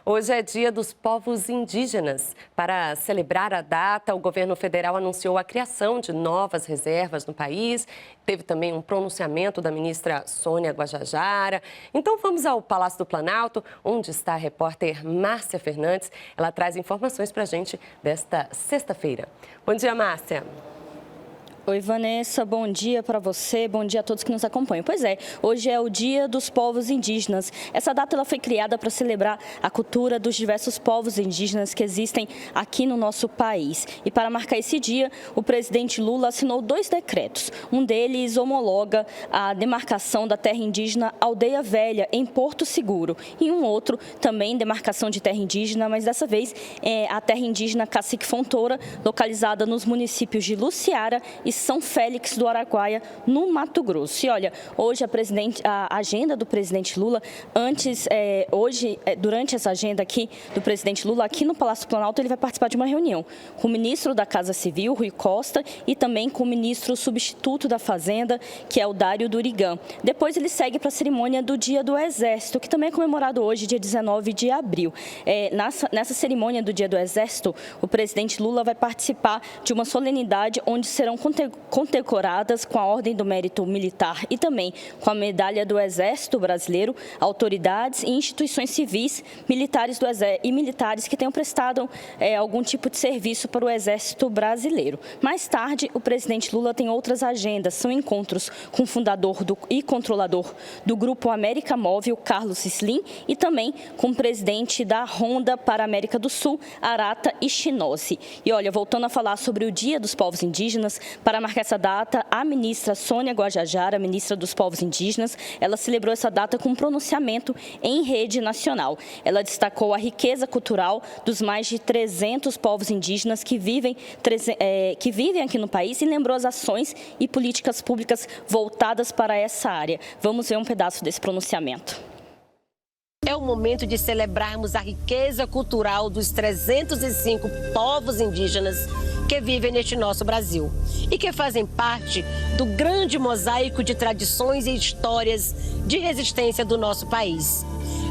Hoje é Dia dos Povos Indígenas. Para celebrar a data, o governo federal anunciou a criação de novas reservas no país. Teve também um pronunciamento da ministra Sônia Guajajara. Então vamos ao Palácio do Planalto, onde está a repórter Márcia Fernandes. Ela traz informações para a gente desta sexta-feira. Bom dia, Márcia. Oi, Vanessa, bom dia para você, bom dia a todos que nos acompanham. Pois é, hoje é o Dia dos Povos Indígenas. Essa data ela foi criada para celebrar a cultura dos diversos povos indígenas que existem aqui no nosso país. E para marcar esse dia, o presidente Lula assinou 2 decretos. Um deles homologa a demarcação da terra indígena Aldeia Velha, em Porto Seguro. E um outro também demarcação de terra indígena, mas dessa vez é a terra indígena Cacique Fontoura, localizada nos municípios de Luciara e São Félix do Araguaia, no Mato Grosso. E olha, hoje a agenda do presidente Lula, durante essa agenda aqui do presidente Lula, aqui no Palácio do Planalto, ele vai participar de uma reunião com o ministro da Casa Civil, Rui Costa, e também com o ministro substituto da Fazenda, que é o Dário Durigan. Depois ele segue para a cerimônia do Dia do Exército, que também é comemorado hoje, dia 19 de abril. Nessa cerimônia do Dia do Exército, o presidente Lula vai participar de uma solenidade onde serão condecoradas com a Ordem do Mérito Militar e também com a Medalha do Exército Brasileiro, autoridades e instituições civis, militares e militares que tenham prestado algum tipo de serviço para o Exército Brasileiro. Mais tarde, o presidente Lula tem outras agendas, são encontros com o fundador e controlador do Grupo América Móvel, Carlos Slim, e também com o presidente da Honda para a América do Sul, Arata Ishinozi. E olha, voltando a falar sobre o Dia dos Povos Indígenas, para marcar essa data, a ministra Sônia Guajajara, ministra dos Povos Indígenas, ela celebrou essa data com um pronunciamento em rede nacional. Ela destacou a riqueza cultural dos mais de 300 povos indígenas que vivem aqui no país e lembrou as ações e políticas públicas voltadas para essa área. Vamos ver um pedaço desse pronunciamento. É o momento de celebrarmos a riqueza cultural dos 305 povos indígenas que vivem neste nosso Brasil e que fazem parte do grande mosaico de tradições e histórias de resistência do nosso país.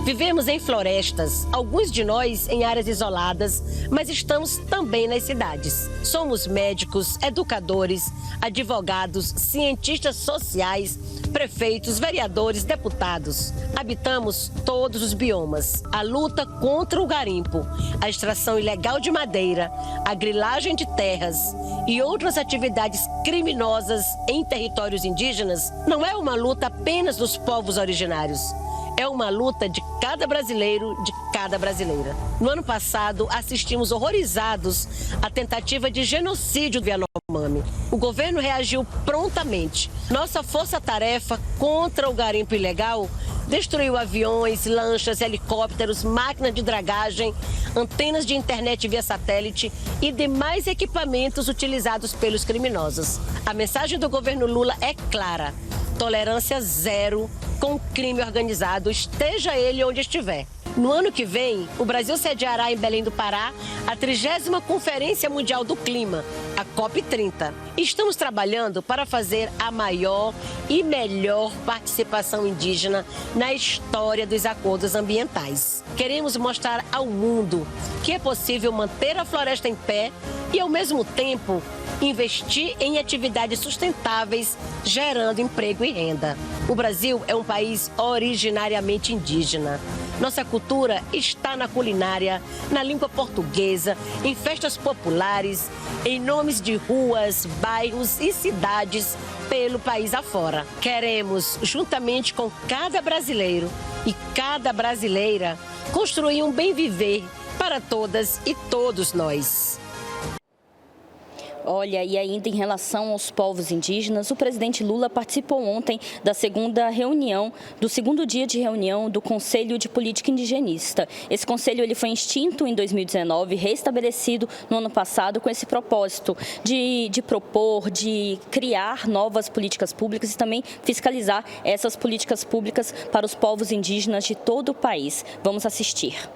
Vivemos em florestas, alguns de nós em áreas isoladas, mas estamos também nas cidades. Somos médicos, educadores, advogados, cientistas sociais, prefeitos, vereadores, deputados. Habitamos todos os biomas. A luta contra o garimpo, a extração ilegal de madeira, a grilagem de terras e outras atividades criminosas em territórios indígenas não é uma luta apenas dos povos originários. É uma luta de cada brasileiro, de cada brasileira. No ano passado, assistimos horrorizados à tentativa de genocídio do Yanomami. O governo reagiu prontamente. Nossa força-tarefa contra o garimpo ilegal destruiu aviões, lanchas, helicópteros, máquinas de dragagem, antenas de internet via satélite e demais equipamentos utilizados pelos criminosos. A mensagem do governo Lula é clara: tolerância zero com o crime organizado, esteja ele onde estiver. No ano que vem, o Brasil sediará em Belém do Pará a 30ª Conferência Mundial do Clima, a COP30. Estamos trabalhando para fazer a maior e melhor participação indígena na história dos acordos ambientais. Queremos mostrar ao mundo que é possível manter a floresta em pé e, ao mesmo tempo, investir em atividades sustentáveis, gerando emprego e renda. O Brasil é um país originariamente indígena. Nossa cultura está na culinária, na língua portuguesa, em festas populares, em nomes de ruas, bairros e cidades pelo país afora. Queremos, juntamente com cada brasileiro e cada brasileira, construir um bem viver para todas e todos nós. Olha, e ainda em relação aos povos indígenas, o presidente Lula participou ontem da do segundo dia de reunião do Conselho de Política Indigenista. Esse conselho ele foi extinto em 2019, restabelecido no ano passado com esse propósito de propor, de criar novas políticas públicas e também fiscalizar essas políticas públicas para os povos indígenas de todo o país. Vamos assistir.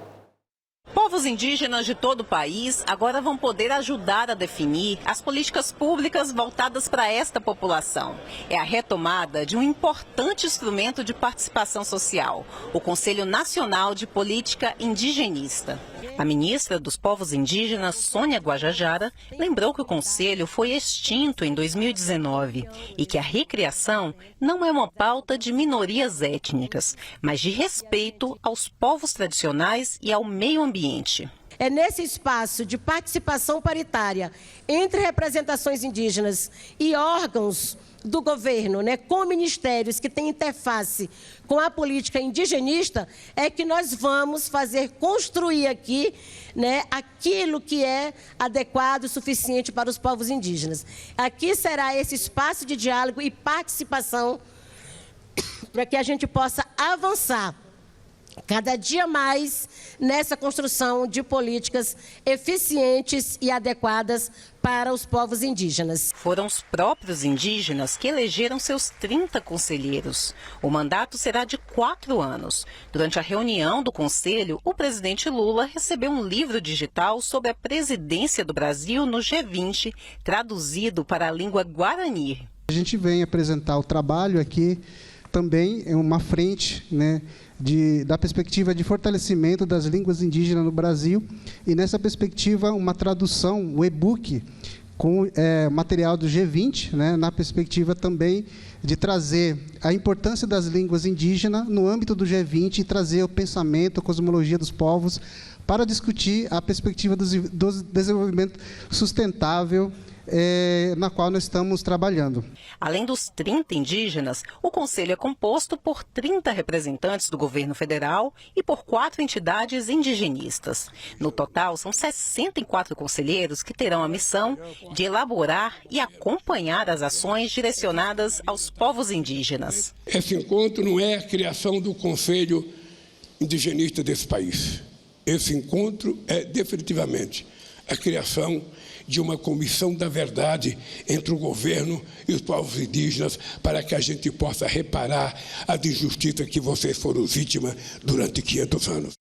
Povos povos indígenas de todo o país agora vão poder ajudar a definir as políticas públicas voltadas para esta população. É a retomada de um importante instrumento de participação social, o Conselho Nacional de Política Indigenista. A ministra dos Povos Indígenas, Sônia Guajajara, lembrou que o Conselho foi extinto em 2019 e que a recriação não é uma pauta de minorias étnicas, mas de respeito aos povos tradicionais e ao meio ambiente. É nesse espaço de participação paritária entre representações indígenas e órgãos do governo, com ministérios que têm interface com a política indigenista, é que nós vamos construir aqui, aquilo que é adequado e suficiente para os povos indígenas. Aqui será esse espaço de diálogo e participação para que a gente possa avançar cada dia mais nessa construção de políticas eficientes e adequadas para os povos indígenas. Foram os próprios indígenas que elegeram seus 30 conselheiros. O mandato será de 4 anos. Durante a reunião do Conselho, o presidente Lula recebeu um livro digital sobre a presidência do Brasil no G20, traduzido para a língua guarani. A gente vem apresentar o trabalho aqui também é uma frente, da perspectiva de fortalecimento das línguas indígenas no Brasil, e nessa perspectiva uma tradução, o e-book, com material do G20, na perspectiva também de trazer a importância das línguas indígenas no âmbito do G20 e trazer o pensamento, a cosmologia dos povos para discutir a perspectiva do desenvolvimento sustentável na qual nós estamos trabalhando. Além dos 30 indígenas, o Conselho é composto por 30 representantes do governo federal e por 4 entidades indigenistas. No total, são 64 conselheiros que terão a missão de elaborar e acompanhar as ações direcionadas aos povos indígenas. Esse encontro não é a criação do Conselho Indigenista desse país. Esse encontro é definitivamente a criação de uma comissão da verdade entre o governo e os povos indígenas para que a gente possa reparar as injustiças que vocês foram vítimas durante 500 anos.